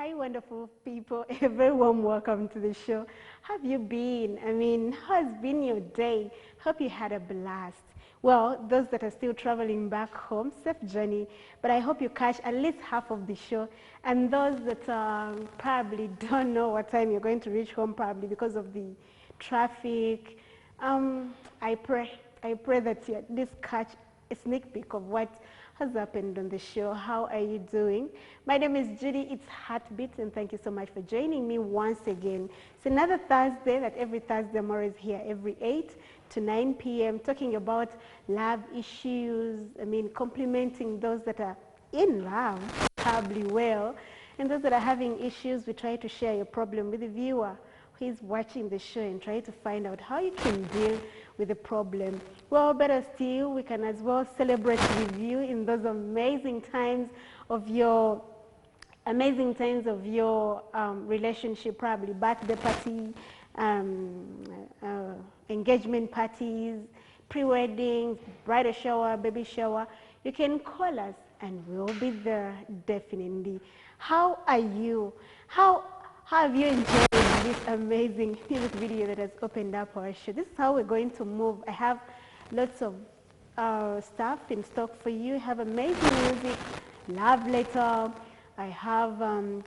Hi, wonderful people. A very warm welcome to the show. How have you been? I mean, how has been your day? Hope you had a blast. Well, those that are still traveling back home, safe journey. But I hope you catch at least half of the show. And those that probably don't know what time you're going to reach home, probably because of the traffic, I pray that you at least catch a sneak peek of what has happened on the show. How are you doing? My name is Judy. It's Heartbeats, and thank you so much for joining me once again. It's another Thursday. That every Thursday I'm always here every 8 to 9 p.m. talking about love issues. I mean, complimenting those that are in love, probably well, and those that are having issues. We try to share your problem with the viewer who is watching the show and try to find out how you can deal with the problem. Well, better still, we can as well celebrate with you in those amazing times of your relationship, probably birthday party, engagement parties, pre-weddings, bridal shower, baby shower. You can call us and we'll be there definitely. How are you? How have you enjoyed this amazing music video that has opened up our show? This is how we're going to move. I have lots of stuff in stock for you. I have amazing music, love letter. I have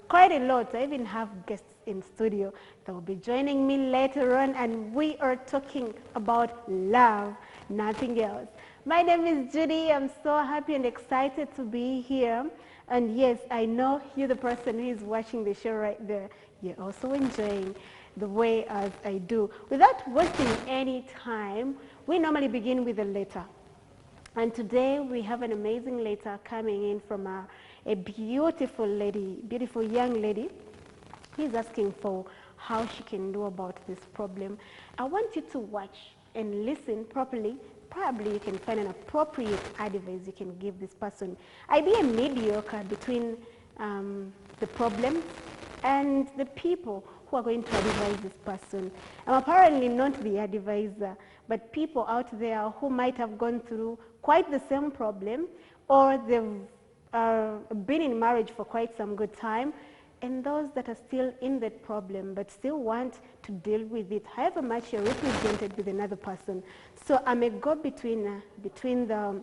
quite a lot. I even have guests in studio that will be joining me later on, and we are talking about love, nothing else. My name is Judy. I'm so happy and excited to be here. And yes, I know you're the person who is watching the show right there. You're also enjoying the way as I do. Without wasting any time, we normally begin with a letter. And today we have an amazing letter coming in from a beautiful lady, beautiful young lady. He's asking for how she can do about this problem. I want you to watch and listen properly. Probably you can find an appropriate advice you can give this person. I be a mediocre between the problems and the people who are going to advise this person. I'm apparently not the advisor, but people out there who might have gone through quite the same problem, or they've been in marriage for quite some good time, and those that are still in that problem but still want to deal with it, however much you're represented with another person. So I'm a go-between between the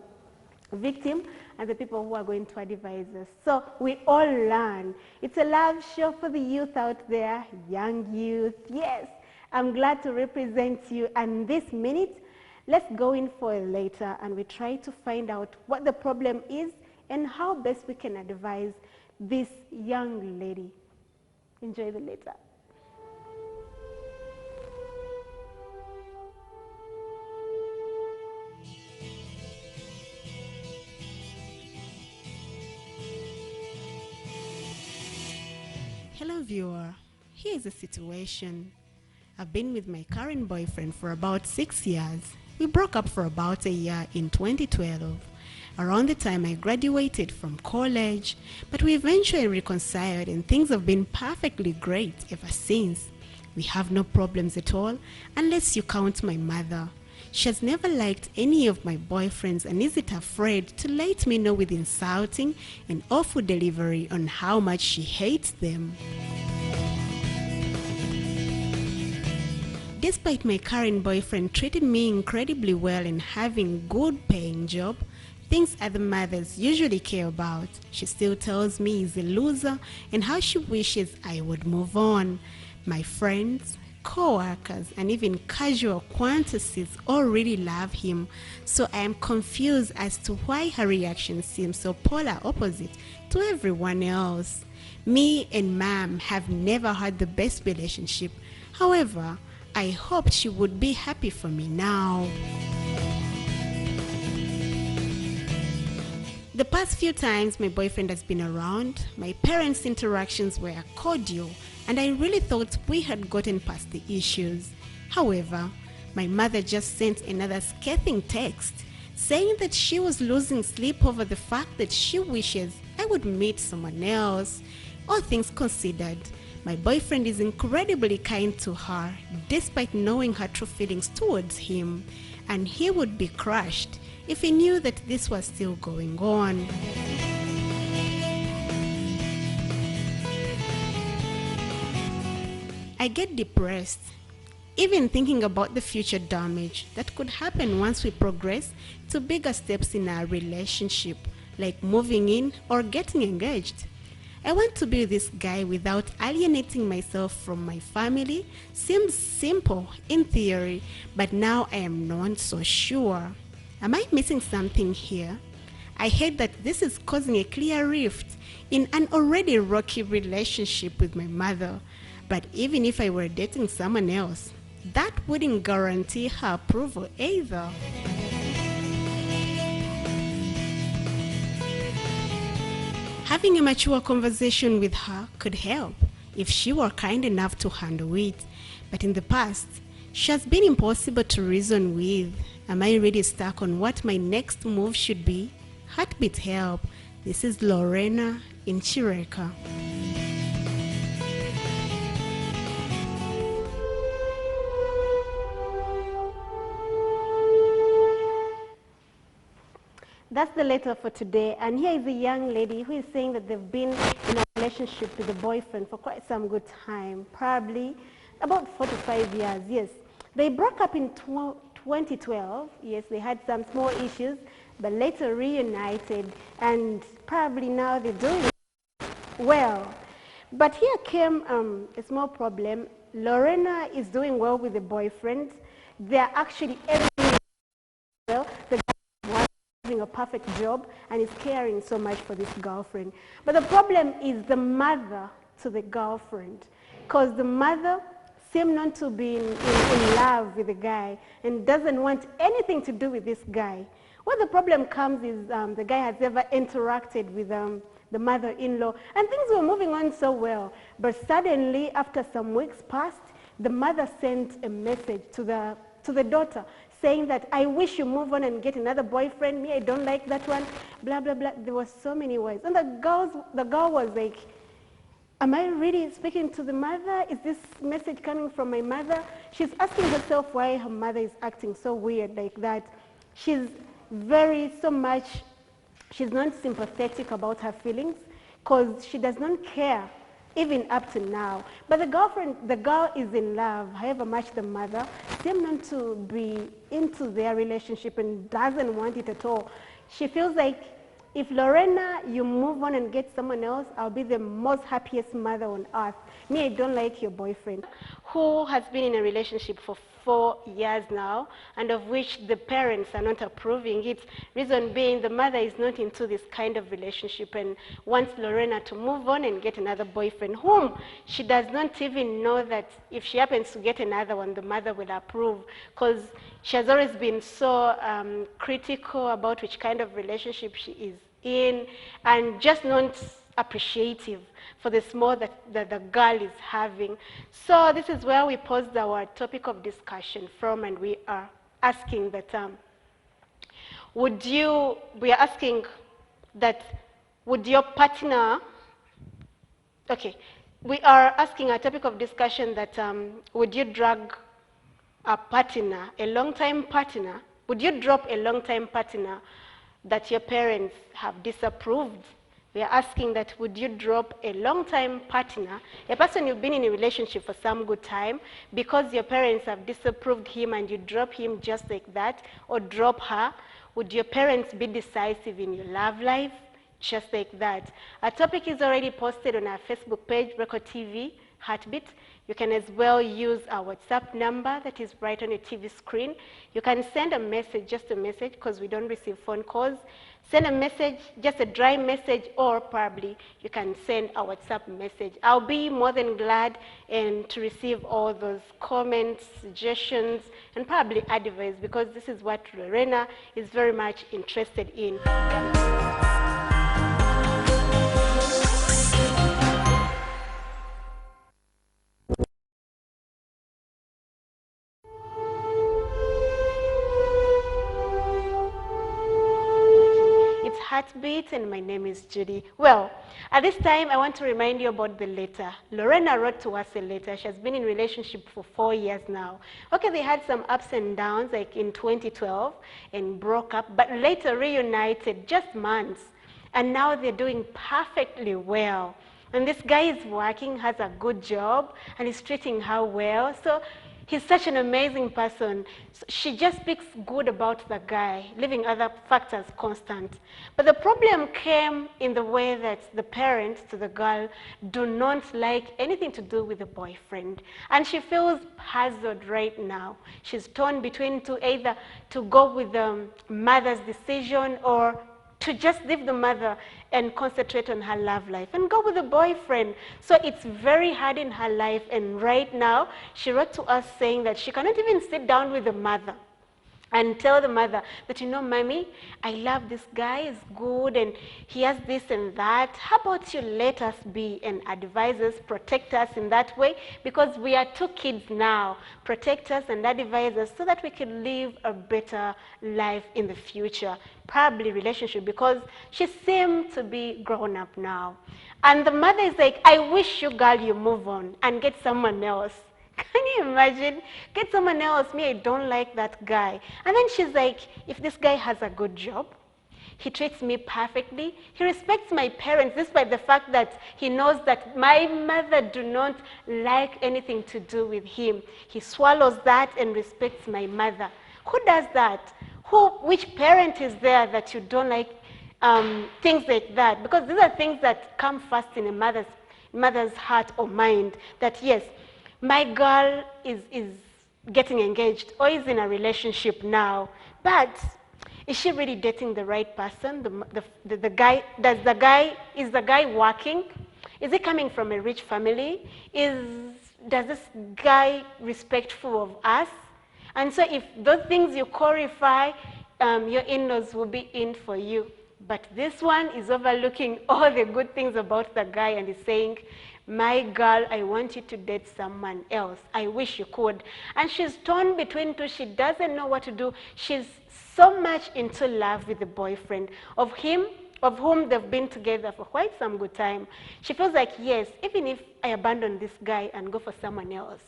victim and the people who are going to advise us. So we all learn. It's a love show for the youth out there, young youth. Yes, I'm glad to represent you. And this minute, let's go in for a later and we try to find out what the problem is and how best we can advise this young lady. Enjoy the letter. Hello viewer, here's the situation. I've been with my current boyfriend for about 6 years. We broke up for about a year in 2012, around the time I graduated from college, but we eventually reconciled and things have been perfectly great ever since. We have no problems at all, unless you count my mother. She has never liked any of my boyfriends and isn't afraid to let me know with insulting and awful delivery on how much she hates them. despite my current boyfriend treating me incredibly well and having good paying job, things other mothers usually care about, she still tells me he's a loser and how she wishes I would move on. My friends, co-workers, and even casual acquaintances all really love him, so I am confused as to why her reaction seems so polar opposite to everyone else. Me and Mom have never had the best relationship. However, I hoped she would be happy for me now. The past few times my boyfriend has been around, my parents' interactions were cordial, and I really thought we had gotten past the issues. However, my mother just sent another scathing text saying that she was losing sleep over the fact that she wishes I would meet someone else. All things considered, my boyfriend is incredibly kind to her despite knowing her true feelings towards him, and he would be crushed if he knew that this was still going on. I get depressed, even thinking about the future damage that could happen once we progress to bigger steps in our relationship, like moving in or getting engaged. I want to be with this guy without alienating myself from my family. Seems simple in theory, but now I am not so sure. Am I missing something here? I hate that this is causing a clear rift in an already rocky relationship with my mother. But even if I were dating someone else, that wouldn't guarantee her approval either. Having a mature conversation with her could help if she were kind enough to handle it. But in the past, she has been impossible to reason with. Am I really stuck on what my next move should be? Heartbeat help. This is Lorena in Chireka. That's the letter for today. And here is a young lady who is saying that they've been in a relationship with a boyfriend for quite some good time, probably about 4 to 5 years. Yes, they broke up in 2012. Yes, they had some small issues, but later reunited, and probably now they're doing well. But here came a small problem. Lorena is doing well with the boyfriend. They're actually everything well. The guy is having a perfect job and is caring so much for this girlfriend. But the problem is the mother to the girlfriend, because the mother seems not to be in love with the guy and doesn't want anything to do with this guy. Where the problem comes is the guy has never interacted with the mother-in-law, and things were moving on so well. But suddenly, after some weeks passed, the mother sent a message to the daughter saying that, I wish you move on and get another boyfriend. Me, I don't like that one, blah, blah, blah. There were so many words. And the girl was like, am I really speaking to the mother? Is this message coming from my mother? She's asking herself why her mother is acting so weird like that. She's she's not sympathetic about her feelings because she does not care, even up to now. But the girl is in love, however much the mother seems not to be into their relationship and doesn't want it at all. She feels like, if Lorena, you move on and get someone else, I'll be the most happiest mother on earth. Me, I don't like your boyfriend, who has been in a relationship for 4 years now, and of which the parents are not approving it. Reason being, the mother is not into this kind of relationship and wants Lorena to move on and get another boyfriend, whom she does not even know that if she happens to get another one, the mother will approve, because she has always been so critical about which kind of relationship she is in, and just not appreciative for the small that the girl is having. So this is where we posed our topic of discussion from, and we are asking that, would your partner, okay, we are asking a topic of discussion that, would you drag a partner, a long-time partner, would you drop a long-time partner that your parents have disapproved We are asking that would you drop a long-time partner, a person you've been in a relationship for some good time, because your parents have disapproved him and you drop him just like that, or drop her? Would your parents be decisive in your love life? Just like that. Our topic is already posted on our Facebook page, Record TV Heartbeat. You can as well use our WhatsApp number that is right on your TV screen. You can send a message, just a message, because we don't receive phone calls. Send a message, just a dry message, or probably you can send a WhatsApp message. I'll be more than glad to receive all those comments, suggestions, and probably advice, because this is what Lorena is very much interested in. Heartbeat, and my name is Judy. Well, at this time, I want to remind you about the letter. Lorena wrote to us a letter. She has been in a relationship for 4 years now. Okay, they had some ups and downs, like in 2012, and broke up, but later reunited just months, and now they're doing perfectly well. And this guy is working, has a good job, and is treating her well. So he's such an amazing person. So she just speaks good about the guy, leaving other factors constant. But the problem came in the way that the parents to the girl do not like anything to do with the boyfriend. And she feels puzzled right now. She's torn between two, either to go with the mother's decision or to just leave the mother and concentrate on her love life and go with the boyfriend. So it's very hard in her life, and right now she wrote to us saying that she cannot even sit down with the mother and tell the mother that, you know, mommy, I love this guy, he's good, and he has this and that. How about you let us be and advise us, protect us in that way? Because we are two kids now. Protect us and advise us so that we can live a better life in the future. Probably relationship, because she seems to be grown up now. And the mother is like, I wish you, girl, you move on and get someone else. Can you imagine? Get someone else. Me, I don't like that guy. And then she's like, if this guy has a good job, he treats me perfectly, he respects my parents, despite the fact that he knows that my mother do not like anything to do with him. He swallows that and respects my mother. Who does that? Which parent is there that you don't like things like that? Because these are things that come first in a mother's heart or mind, that yes, my girl is getting engaged or is in a relationship now, but is she really dating the right person? The guy, is the guy working? Is he coming from a rich family? Does this guy respectful of us? And so if those things you qualify, your in-laws will be in for you. But this one is overlooking all the good things about the guy and is saying, my girl, I want you to date someone else. I wish you could. And she's torn between two. She doesn't know what to do. She's so much into love with the boyfriend of whom they've been together for quite some good time. She feels like, yes, even if I abandon this guy and go for someone else,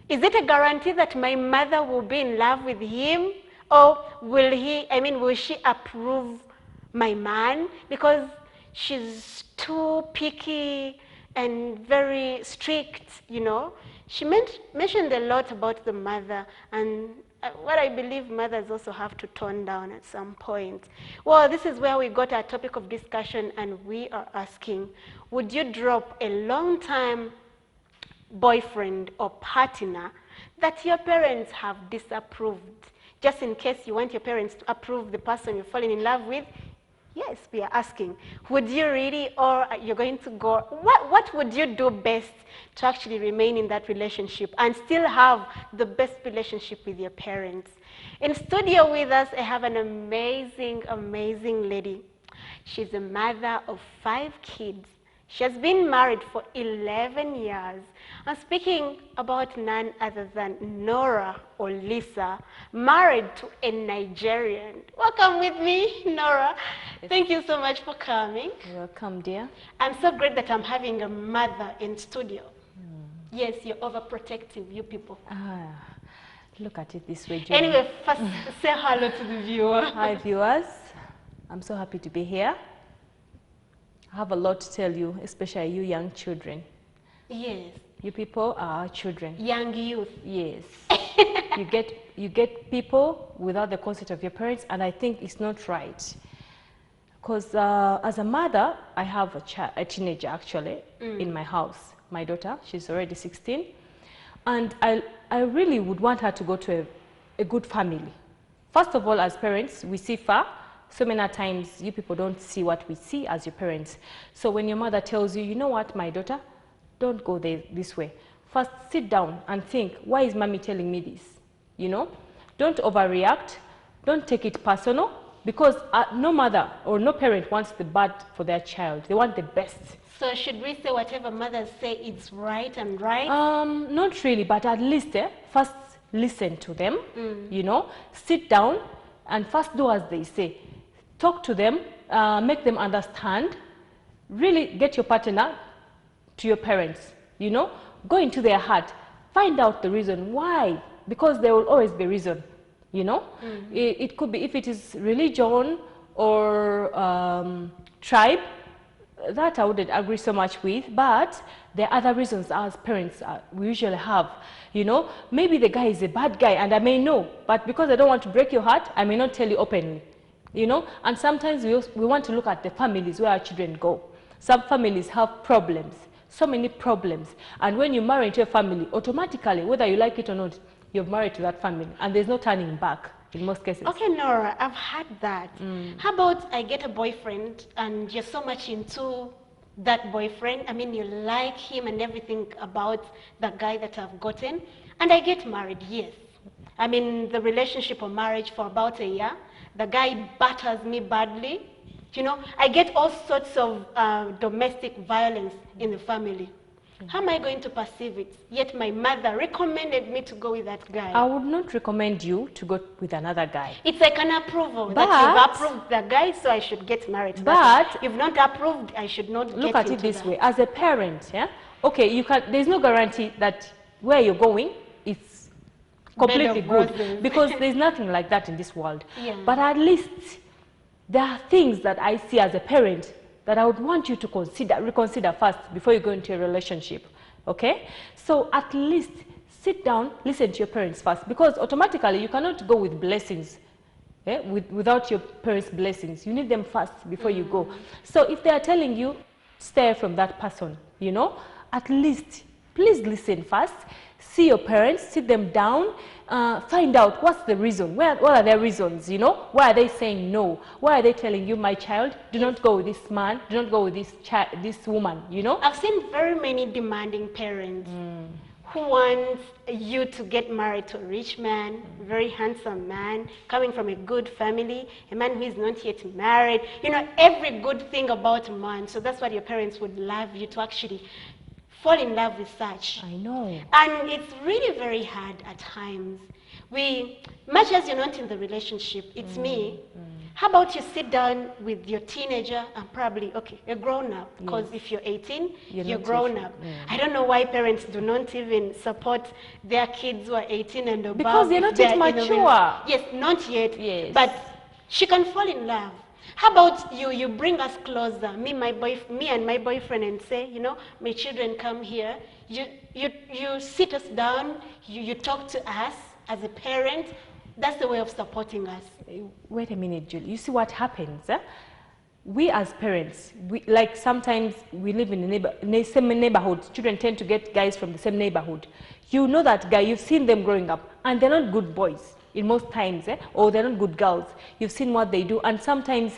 is it a guarantee that my mother will be in love with him? Or will she approve my man? Because she's too picky and very strict, you know. She mentioned a lot about the mother, and what I believe mothers also have to tone down at some point. Well, this is where we got our topic of discussion, and we are asking, would you drop a long-time boyfriend or partner that your parents have disapproved? Just in case you want your parents to approve the person you're falling in love with, yes, we are asking, would you really, or you're going to go, what would you do best to actually remain in that relationship and still have the best relationship with your parents? In studio with us, I have an amazing, amazing lady. She's a mother of 5 kids. She has been married for 11 years. I'm speaking about none other than Nora or Lisa, married to a Nigerian. Welcome with me, Nora. Yes. Thank you so much for coming. You're welcome, dear. I'm so great that I'm having a mother in studio. Yes, you're overprotective, you people. Look at it this way, Judy. Anyway, first say hello to the viewer. Hi, viewers. I'm so happy to be here. I have a lot to tell you, especially you young children. Yes. You people are our children. Young youth. Yes. you get people without the consent of your parents, and I think it's not right. Because as a mother, I have a teenager actually in my house. My daughter, she's already 16. And I really would want her to go to a good family. First of all, as parents, we see far. So many times, you people don't see what we see as your parents. So when your mother tells you, you know what, my daughter, don't go this way. First, sit down and think, why is mommy telling me this? You know, don't overreact. Don't take it personal, because no mother or no parent wants the bad for their child. They want the best. So should we say whatever mothers say is right and right? Not really, but at least first listen to them, you know, sit down and first do as they say. Talk to them, make them understand, really get your partner to your parents, you know, go into their heart, find out the reason why, because there will always be reason, you know. It could be if it is religion or tribe, that I wouldn't agree so much with, but there are other reasons as parents we usually have, you know. Maybe the guy is a bad guy and I may know, but because I don't want to break your heart, I may not tell you openly, you know. And sometimes we want to look at the families where our children go. Some families have problems, so many problems, and when you marry into a family, automatically, whether you like it or not, you're married to that family, and there's no turning back in most cases. Okay, Nora, I've had that. How about I get a boyfriend and you're so much into that boyfriend, I mean, you like him and everything about the guy that I've gotten, and I get married, yes. I mean, the relationship or marriage for about a year, the guy batters me badly, you know, I get all sorts of domestic violence in the family. How am I going to perceive it? Yet my mother recommended me to go with that guy. I would not recommend you to go with another guy. It's like an approval that you've approved the guy, so I should get married to that guy. If not approved, I should not get into that. Look at it this way. As a parent, yeah, okay, you can. There's no guarantee that where you're going it's completely good, because there's nothing like that in this world. Yeah. But at least there are things that I see as a parent that I would want you to reconsider first before you go into a relationship, okay? So at least sit down, listen to your parents first, because automatically you cannot go with blessings, without your parents' blessings. You need them first before you go. So if they are telling you, stay from that person, you know, at least please listen first, see your parents, sit them down, find out what's the reason, what are their reasons, you know, why are they saying no, why are they telling you, my child, do not go with this man, do not go with this woman, you know. I've seen very many demanding parents who want you to get married to a rich man, very handsome man, coming from a good family, a man who is not yet married, you know, every good thing about a man. So that's what your parents would love you to actually fall in love with such. I know. And it's really very hard at times. Much as you're not in the relationship, it's me. How about you sit down with your teenager and probably, okay, you're grown up, because if you're 18, you're grown up. I don't know why parents do not even support their kids who are 18 and above. Because they're not yet mature. Yes, not yet. Yes. But she can fall in love. How about you bring us closer, me and my boyfriend, and say, you know, my children come here. You sit us down, you talk to us as a parent. That's the way of supporting us. Wait a minute, Julie. You see what happens? We as parents, like sometimes we live in the same neighborhood. Children tend to get guys from the same neighborhood. You know that guy, you've seen them growing up, and they're not good boys in most times, or they're not good girls. You've seen what they do, and sometimes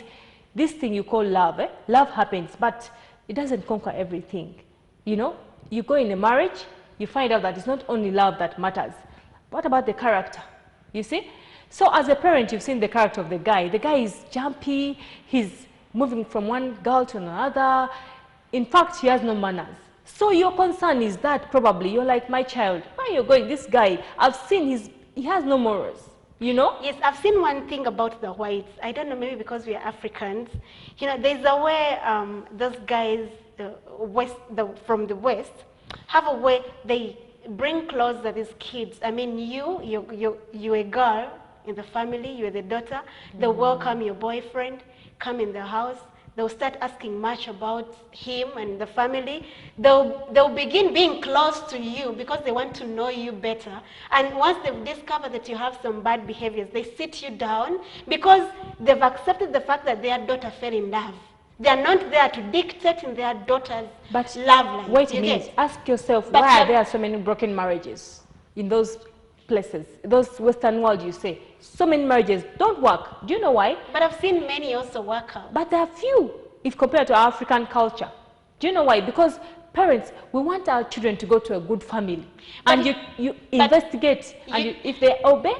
this thing you call love, love happens, but it doesn't conquer everything. You know, you go in a marriage, you find out that it's not only love that matters. What about the character? You see? So as a parent, you've seen the character of the guy. The guy is jumpy, he's moving from one girl to another. In fact, he has no manners. So your concern is that probably you're like, my child, where are you going? This guy, I've seen he has no morals, you know? Yes, I've seen one thing about the whites. I don't know, maybe because we are Africans. You know, there's a way those guys from the West have a way they bring closer these kids. I mean, you're a girl in the family, you're the daughter. They welcome your boyfriend, come in the house, they'll start asking much about him and the family. They'll begin being close to you because they want to know you better. And once they've discovered that you have some bad behaviors, they sit you down because they've accepted the fact that their daughter fell in love. They are not there to dictate in their daughter's love life. Wait a minute. Ask yourself, why are there so many broken marriages in those places, those Western world you say? So many marriages don't work. Do you know why? But I've seen many also work out. But there are few if compared to our African culture. Do you know why? Because parents, we want our children to go to a good family. And you investigate, and if they obey,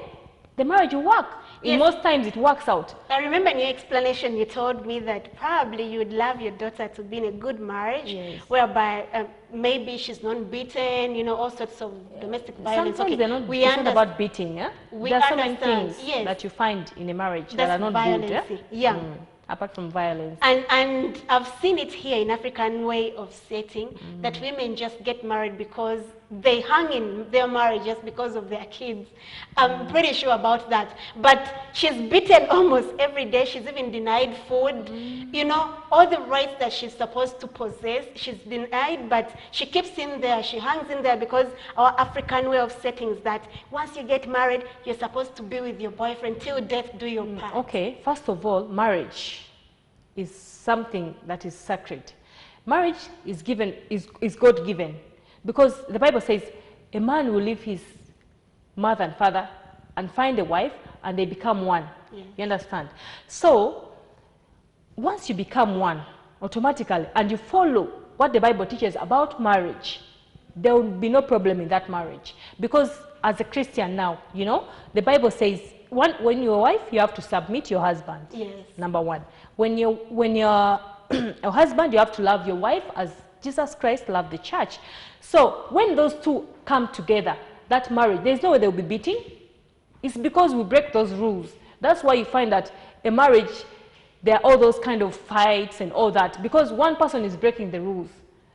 the marriage will work. In most times it works out. I remember in your explanation you told me that probably you would love your daughter to be in a good marriage, whereby maybe she's not beaten, you know, all sorts of domestic violence. Sometimes they're not, it's not about beating. There are so many things that you find in a marriage that are not violence, good. Apart from violence. And I've seen it here in African way of setting, that women just get married because they hang in their marriage just because of their kids. I'm pretty sure about that. But she's beaten almost every day. She's even denied food. You know, all the rights that she's supposed to possess, she's denied, but she keeps in there. She hangs in there because our African way of setting is that once you get married, you're supposed to be with your boyfriend till death do your part. Okay, first of all, marriage is something that is sacred. Marriage is given, is God-given, because the Bible says a man will leave his mother and father and find a wife, and they become one. You understand? So once you become one, automatically, and you follow what the Bible teaches about marriage, there will be no problem in that marriage. Because as a Christian now, you know, the Bible says when you're a wife, you have to submit your husband. Number one. When you're a husband, you have to love your wife as Jesus Christ loved the church. So when those two come together, that marriage, there's no way they'll be beating. It's because we break those rules. That's why you find that a marriage, there are all those kind of fights and all that, because one person is breaking the rules.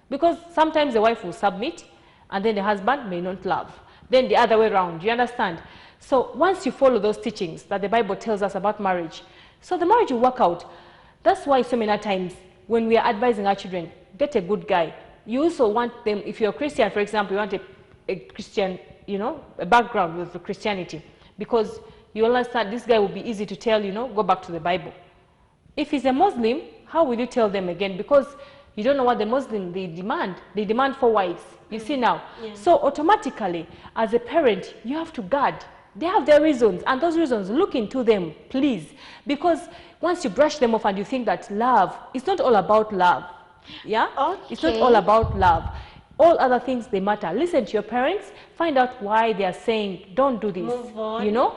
Because sometimes the wife will submit, and then the husband may not love. Then the other way around, you understand? So once you follow those teachings that the Bible tells us about marriage, so the marriage will work out. That's why so many times when we are advising our children, get a good guy. You also want them, if you're a Christian, for example, you want a Christian, you know, a background with Christianity, because you understand this guy will be easy to tell, you know, go back to the Bible. If he's a Muslim, how will you tell them again? Because you don't know what the Muslim, they demand. They demand 4 wives. You see now? So automatically, as a parent, you have to guard. They have their reasons, and those reasons, look into them, please. Because once you brush them off and you think that love, it's not all about love. It's not all about love. All other things, they matter. Listen to your parents, find out why they are saying, don't do this. Move on. You know?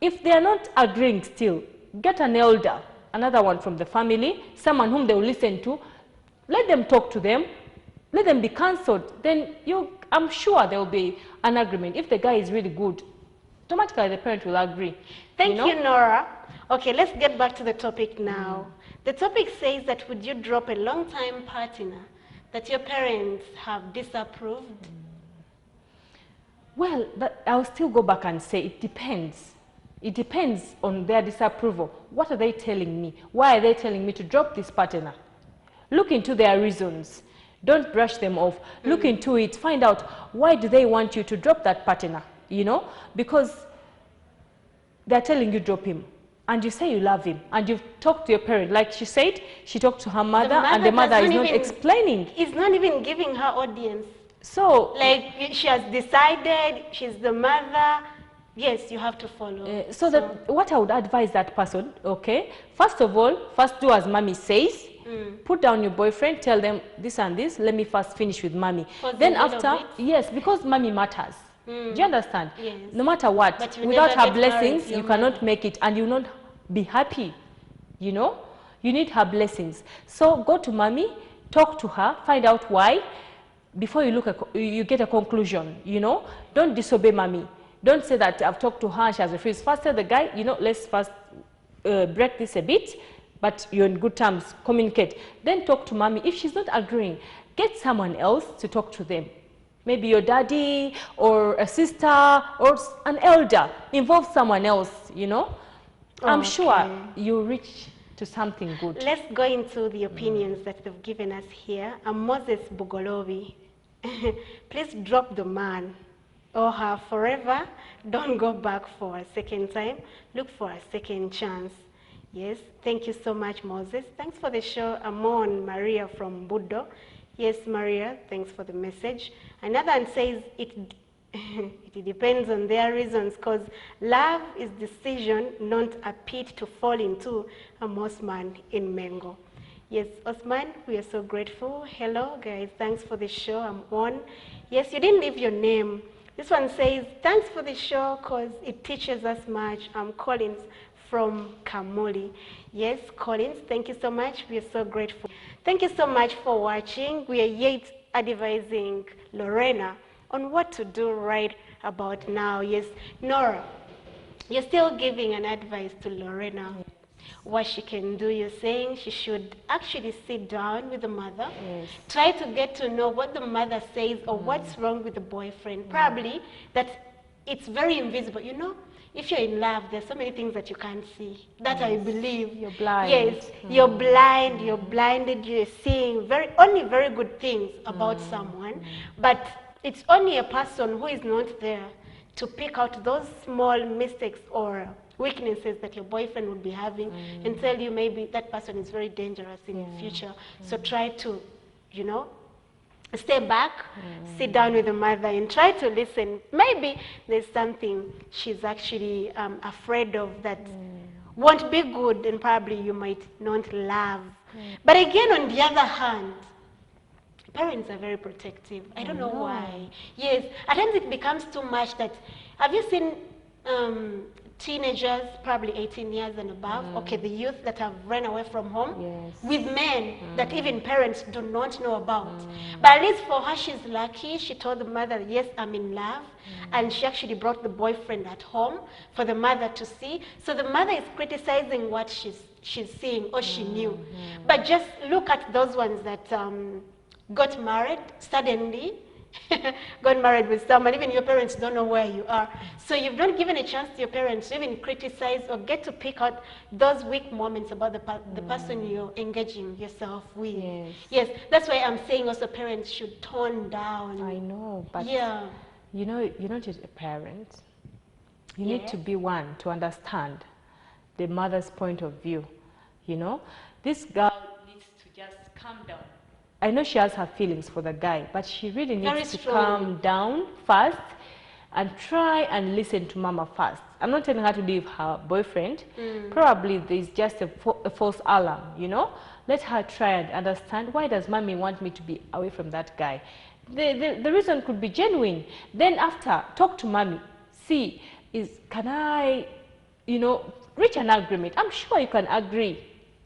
If they are not agreeing still, get an elder, another one from the family, someone whom they will listen to. Let them talk to them. Let them be counseled. Then I'm sure there will be an agreement. If the guy is really good, automatically the parent will agree. Thank you, Nora. Okay, let's get back to the topic now. The topic says that would you drop a long-time partner that your parents have disapproved? Well, I'll still go back and say it depends. It depends on their disapproval. What are they telling me? Why are they telling me to drop this partner? Look into their reasons. Don't brush them off. Look into it. Find out why do they want you to drop that partner, you know? Because they're telling you drop him. And you say you love him. And you've talked to your parent. Like she said, she talked to her mother, and the mother is not explaining. It's not even giving her audience. So, like, she has decided, she's the mother. Yes, you have to follow. What I would advise that person, okay, first of all, first do as mommy says. Put down your boyfriend, tell them this and this, let me first finish with mommy. Then after, yes, because mommy matters. Do you understand? Yes. No matter what, without her blessings, you cannot make it, and you will not be happy, you know? You need her blessings. So go to mommy, talk to her, find out why, before you get a conclusion, you know? Don't disobey mommy. Don't say that I've talked to her, she has refused. First tell the guy, you know, let's first break this a bit, but you're in good terms, communicate. Then talk to mommy. If she's not agreeing, get someone else to talk to them. Maybe your daddy or a sister or an elder. Involve someone else, you know. I'm sure you'll reach to something good. Let's go into the opinions that they've given us here. Moses Bugolobi, please drop the man or her forever. Don't go back for a second time. Look for a second chance. Yes, thank you so much, Moses. Thanks for the show. Amon Maria from Budo. Yes, Maria, thanks for the message. Another one says it depends on their reasons, because love is decision, not a pit to fall into. Osman in Mengo. Yes, Osman, we are so grateful. Hello, guys. Thanks for the show. I'm on. Yes, you didn't leave your name. This one says, thanks for the show because it teaches us much. I'm Collins from Kamuli. Yes, Collins, thank you so much. We are so grateful. Thank you so much for watching. We are yet advising Lorena on what to do right about now. Yes, Nora, you're still giving an advice to Lorena. Yes. What she can do, you're saying she should actually sit down with the mother, yes. Try to get to know what the mother says or what's wrong with the boyfriend. Probably that it's very invisible. You know, if you're in love, there's so many things that you can't see. That I believe. You're blind. Yes, you're blind, you're blinded, you're seeing only very good things about someone, but it's only a person who is not there to pick out those small mistakes or weaknesses that your boyfriend would be having and tell you maybe that person is very dangerous in the future. So try to, you know, stay back, sit down with the mother and try to listen. Maybe there's something she's actually afraid of that won't be good and probably you might not love. But again, on the other hand, parents are very protective. I don't know why. Yes, at times it becomes too much that, have you seen teenagers, probably 18 years and above, okay, the youth that have run away from home with men that even parents do not know about. But at least for her, she's lucky. She told the mother, yes, I'm in love. And she actually brought the boyfriend at home for the mother to see. So the mother is criticizing what she's seeing or she knew. But just look at those ones that got married suddenly, got married with someone, even your parents don't know where you are. So you've not given a chance to your parents to even criticize or get to pick out those weak moments about the person you're engaging yourself with. Yes, that's why I'm saying also parents should tone down. I know, but you know, you're not just a parent. You need to be one to understand the mother's point of view. You know, this girl needs to just calm down. I know she has her feelings for the guy, but she really needs to calm down first and try and listen to mama first. I'm not telling her to leave her boyfriend. Probably there's just a false alarm, you know. Let her try and understand, why does mommy want me to be away from that guy? The reason could be genuine. Then after, talk to mommy. See, can I, you know, reach an agreement? I'm sure you can agree.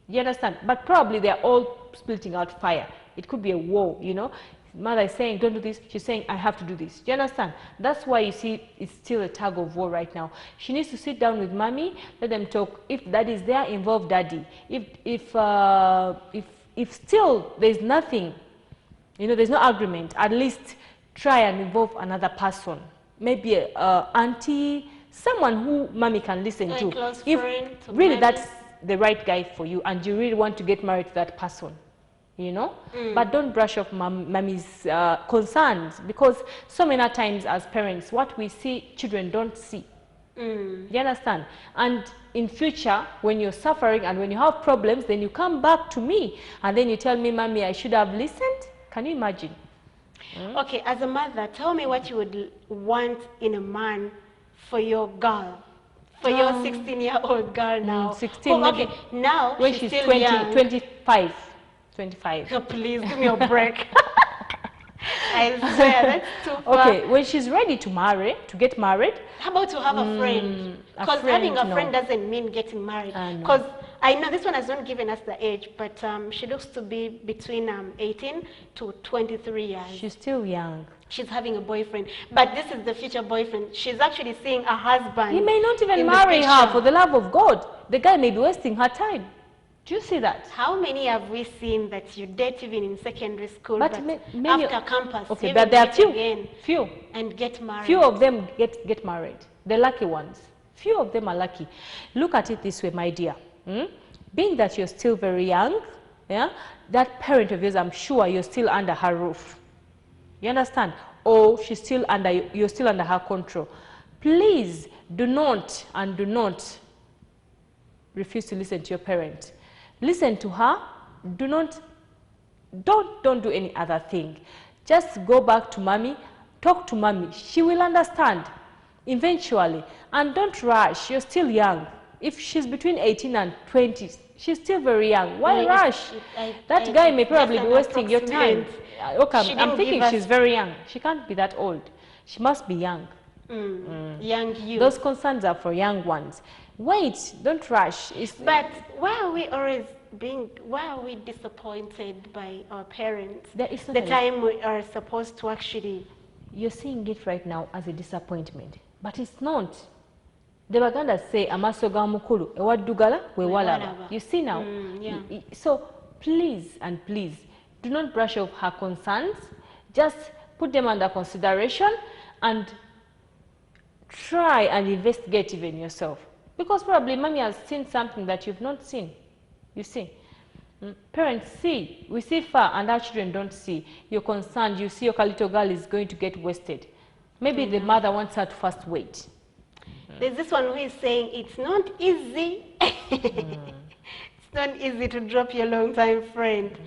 You understand? But probably they're all splitting out fire. It could be a war, you know. Mother is saying, don't do this. She's saying, I have to do this. Do you understand? That's why you see it's still a tug of war right now. She needs to sit down with mommy, let them talk. If daddy is there, involve daddy. If still there's nothing, you know, there's no agreement, at least try and involve another person. Maybe a auntie, someone who mommy can listen to. Close if friend to really mommy. That's the right guy for you and you really want to get married to that person. You know, but don't brush off mommy's concerns, because so many times as parents, what we see, children don't see. You understand? And in future, when you're suffering and when you have problems, then you come back to me and then you tell me, mommy, I should have listened. Can you imagine? Okay, as a mother, tell me what you would want in a man for your girl. For your 16-year-old girl now. 16, oh, okay, now when she's she's still 20, young. 25. 25. Oh, please, give me a break. I swear, that's too far. Okay, when she's ready to marry, to get married. How about to have a friend? Because having a friend doesn't mean getting married. Because I know this one has not given us the age, but she looks to be between 18 to 23 years. She's still young. She's having a boyfriend, but this is the future boyfriend. She's actually seeing a husband. He may not even marry her for the love of God. The guy may be wasting her time. Do you see that? How many have we seen that you date even in secondary school, but many, after campus, okay, but there are few, and get married? Few of them get married. The lucky ones. Few of them are lucky. Look at it this way, my dear. being that you're still very young, yeah, that parent of yours, I'm sure you're still under her roof. You understand? Or you're still under her control. Please do not refuse to listen to your parent. Listen to her. Don't do any other thing. Just go back to mommy, talk to mommy. She will understand eventually. And don't rush. You're still young. If she's between 18 and 20, she's still very young. Why rush? That guy may probably be wasting your time. Okay, I'm thinking she's very young. She can't be that old. She must be young. Young youth. Those concerns are for young ones. Wait, don't rush. But why are we disappointed by our parents? The time we are supposed to actually... You're seeing it right now as a disappointment, but it's not. The Baganda say, amaso ga mukulu, ewaddugala wewalaba. You see now? Yeah. So please and please, do not brush off her concerns. Just put them under consideration and try and investigate even yourself. Because probably mommy has seen something that you've not seen. You see? Parents see. We see far and our children don't see. You're concerned. You see your little girl is going to get wasted. Maybe the mother wants her to first wait. There's this one who is saying it's not easy. It's not easy to drop your long-time friend.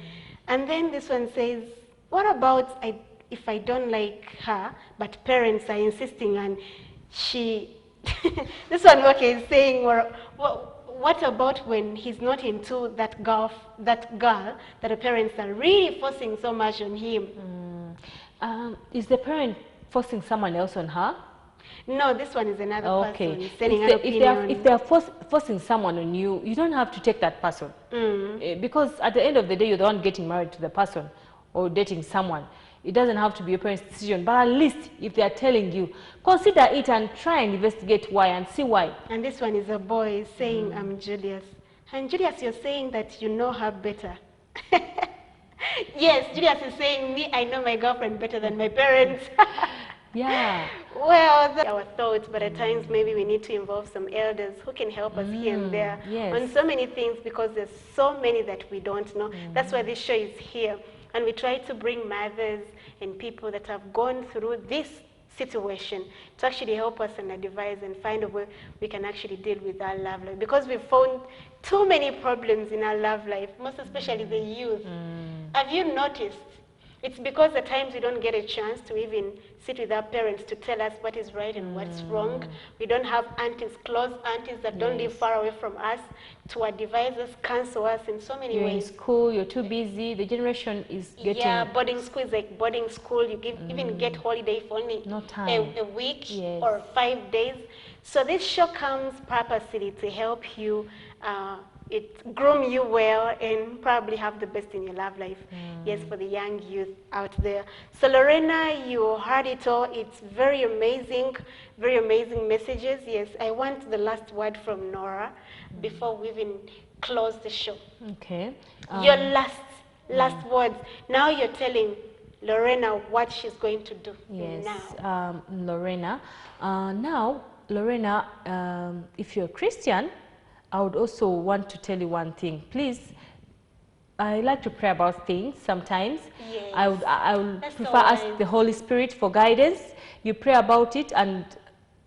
And then this one says, what about if I don't like her, but parents are insisting and she... This one is saying, what about when he's not into that girl that the parents are really forcing so much on him? Is the parent forcing someone else on her? No, this one is another person. If they are forcing someone on you, you don't have to take that person. Because at the end of the day, you're the one getting married to the person or dating someone. It doesn't have to be your parents' decision, but at least if they are telling you, consider it and try and investigate why and see why. And this one is a boy saying, I'm Julius. And Julius, you're saying that you know her better. Yes, Julius is saying, me, I know my girlfriend better than my parents. Yeah. Well, that's our thoughts, but at times maybe we need to involve some elders who can help us here and there on so many things, because there's so many that we don't know. That's why this show is here. And we try to bring mothers and people that have gone through this situation to actually help us and advise and find a way we can actually deal with our love life. Because we've found too many problems in our love life, most especially the youth. Have you noticed? It's because at times we don't get a chance to even sit with our parents to tell us what is right and what's wrong. We don't have aunties, close aunties that don't live far away from us to advise us, counsel us in so many ways. You're in school, you're too busy, the generation is getting... Yeah, boarding school is like boarding school. You even get holiday for only a week or 5 days. So this show comes purposely to help you groom you well and probably have the best in your love life. Yes, for the young youth out there. So Lorena, you heard it all. It's very amazing messages. Yes, I want the last word from Nora before we even close the show. Okay. Your last words. Now you're telling Lorena what she's going to do. Yes, now. Lorena. Now, Lorena, if you're a Christian, I would also want to tell you one thing. Please, I like to pray about things sometimes. Yes. I would prefer ask the Holy Spirit for guidance. You pray about it and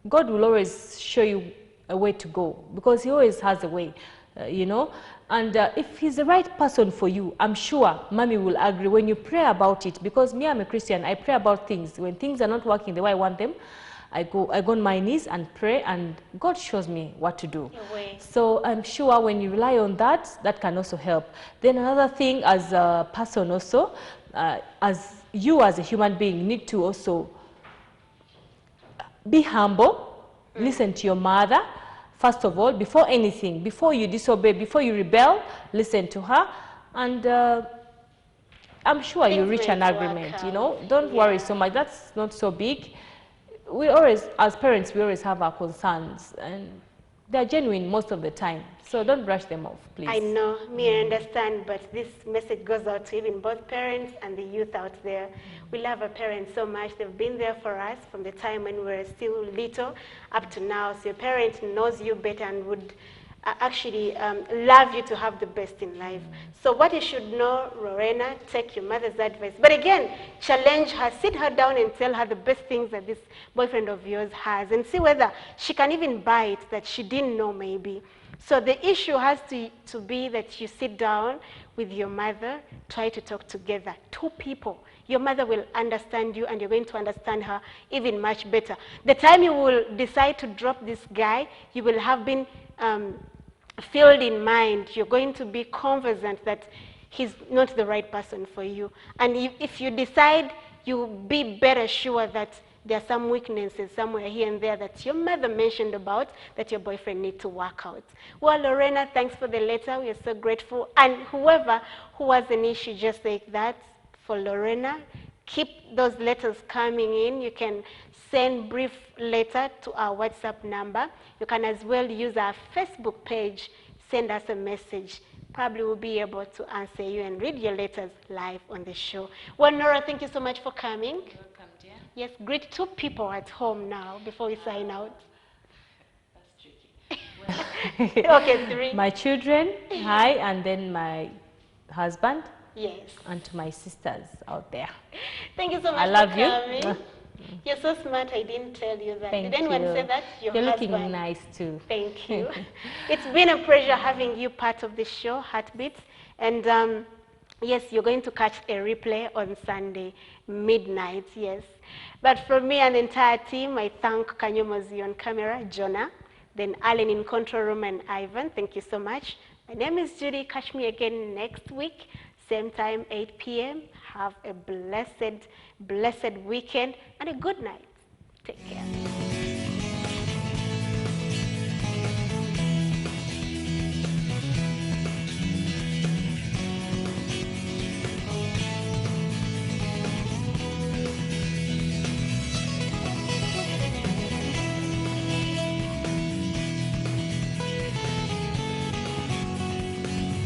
God will always show you a way to go, because he always has a way, you know. And if he's the right person for you, I'm sure mommy will agree when you pray about it, because me, I'm a Christian. I pray about things. When things are not working the way I want them, I go on my knees and pray, and God shows me what to do. So I'm sure when you rely on that, that can also help. Then another thing, as a person also, as you as a human being need to also be humble, listen to your mother, first of all, before anything, before you disobey, before you rebel, listen to her, and I'm sure you reach an agreement, you know. Don't worry so much, that's not so big. We always, as parents, we always have our concerns, and they're genuine most of the time. So don't brush them off, please. I know, I understand, but this message goes out to even both parents and the youth out there. We love our parents so much. They've been there for us from the time when we were still little up to now. So your parent knows you better and would actually love you to have the best in life. So what you should know, Lorena, take your mother's advice. But again, challenge her, sit her down and tell her the best things that this boyfriend of yours has, and see whether she can even buy it that she didn't know maybe. So the issue has to be that you sit down with your mother, try to talk together, two people. Your mother will understand you and you're going to understand her even much better. The time you will decide to drop this guy, you will have been filled in mind. You're going to be conversant that he's not the right person for you. And if you decide, you'll be better sure that there are some weaknesses somewhere here and there that your mother mentioned about that your boyfriend needs to work out. Well, Lorena, thanks for the letter. We are so grateful. And whoever who has an issue just like that, for Lorena, keep those letters coming in. You can send brief letter to our WhatsApp number. You can as well use our Facebook page, send us a message. Probably we'll be able to answer you and read your letters live on the show. Well, Nora, thank you so much for coming. You're welcome, dear. Yes, greet two people at home now before we sign out. That's tricky. Okay, three. My children, hi, and then my husband. Yes. And to my sisters out there. Thank you so much I love for you. coming. You're so smart, I didn't tell you that. Thank Did anyone you. say that? Your You're husband. looking nice too. Thank you. It's been a pleasure having you part of the show, Heartbeats. And yes, you're going to catch a replay on Sunday, midnight, yes. But from me and the entire team, I thank Kanyomozi on camera, Jonah, then Alan in control room, and Ivan. Thank you so much. My name is Judy. Catch me again next week. Same time, 8 p.m. Have a blessed weekend and a good night. Take care.